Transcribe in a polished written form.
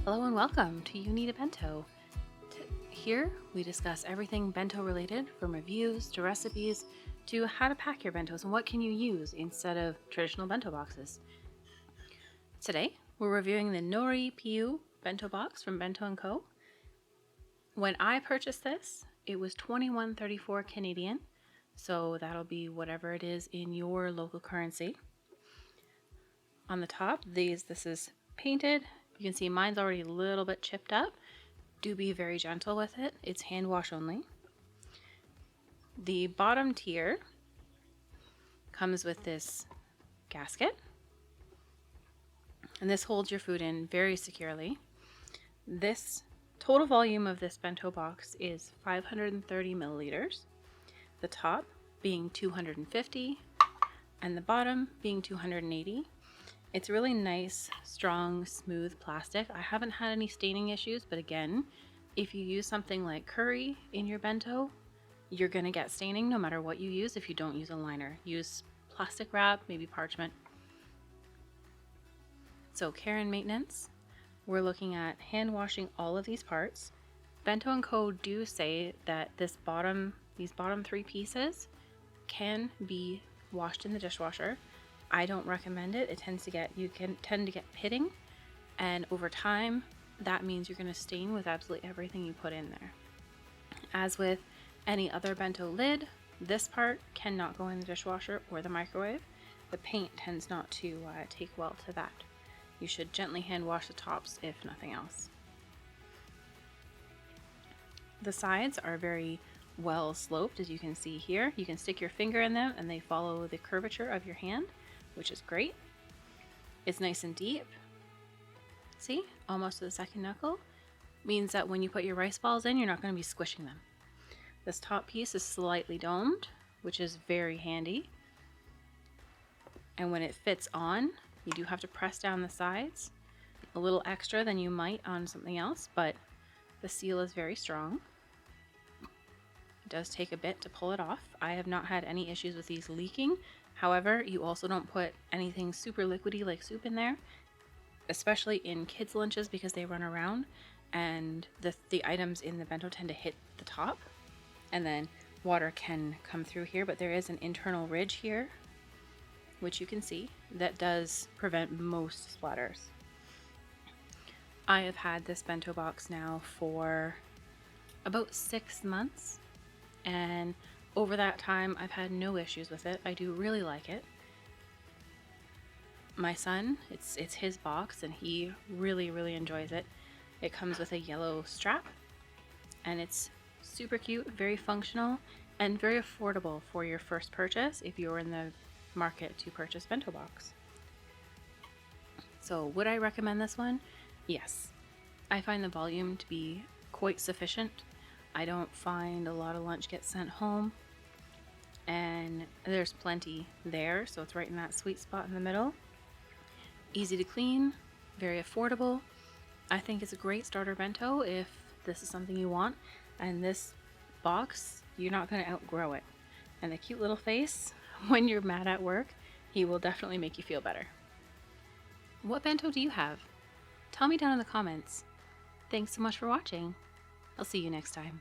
Hello and welcome to You Need a Bento. Here we discuss everything bento related, from reviews to recipes to how to pack your bentos and what can you use instead of traditional bento boxes. Today we're reviewing the Nori Piyo bento box from Bento & Co. When I purchased this, it was $21.34 Canadian, so that'll be whatever it is in your local currency. On the top, this is painted. You can see mine's already a little bit chipped up. Do be very gentle with it. It's hand wash only. The bottom tier comes with this gasket, and this holds your food in very securely. This total volume of this bento box is 530 milliliters, the top being 250 and the bottom being 280. It's really nice, strong, smooth plastic. I haven't had any staining issues, but again, if you use something like curry in your bento, you're gonna get staining no matter what you use if you don't use a liner. Use plastic wrap, maybe parchment. So care and maintenance, we're looking at hand washing all of these parts. Bento & Co. do say that these bottom three pieces can be washed in the dishwasher. I don't recommend it. You can tend to get pitting, and over time that means you're going to stain with absolutely everything you put in there. As with any other bento lid, this part cannot go in the dishwasher or the microwave. The paint tends not to take well to that. You should gently hand wash the tops if nothing else. The sides are very well sloped, as you can see here. You can stick your finger in them and they follow the curvature of your hand, which is great. It's nice and deep. See, almost to the second knuckle. Means that when you put your rice balls in, you're not going to be squishing them. This top piece is slightly domed, which is very handy. And when it fits on, you do have to press down the sides a little extra than you might on something else, but the seal is very strong. It does take a bit to pull it off. I have not had any issues with these leaking. However, you also don't put anything super liquidy like soup in there, especially in kids' lunches because they run around and the items in the bento tend to hit the top, and then water can come through here, but there is an internal ridge here, which you can see, that does prevent most splatters. I have had this bento box now for about 6 months, and over that time, I've had no issues with it. I do really like it. My son, it's his box and he really, really enjoys it. It comes with a yellow strap and it's super cute, very functional, and very affordable for your first purchase if you're in the market to purchase bento box. So would I recommend this one? Yes. I find the volume to be quite sufficient. I don't find a lot of lunch gets sent home, and there's plenty there, so it's right in that sweet spot in the middle. Easy to clean, very affordable. I think it's a great starter bento if this is something you want, and this box, you're not going to outgrow it. And the cute little face, when you're mad at work, he will definitely make you feel better. What bento do you have? Tell me down in the comments. Thanks so much for watching. I'll see you next time.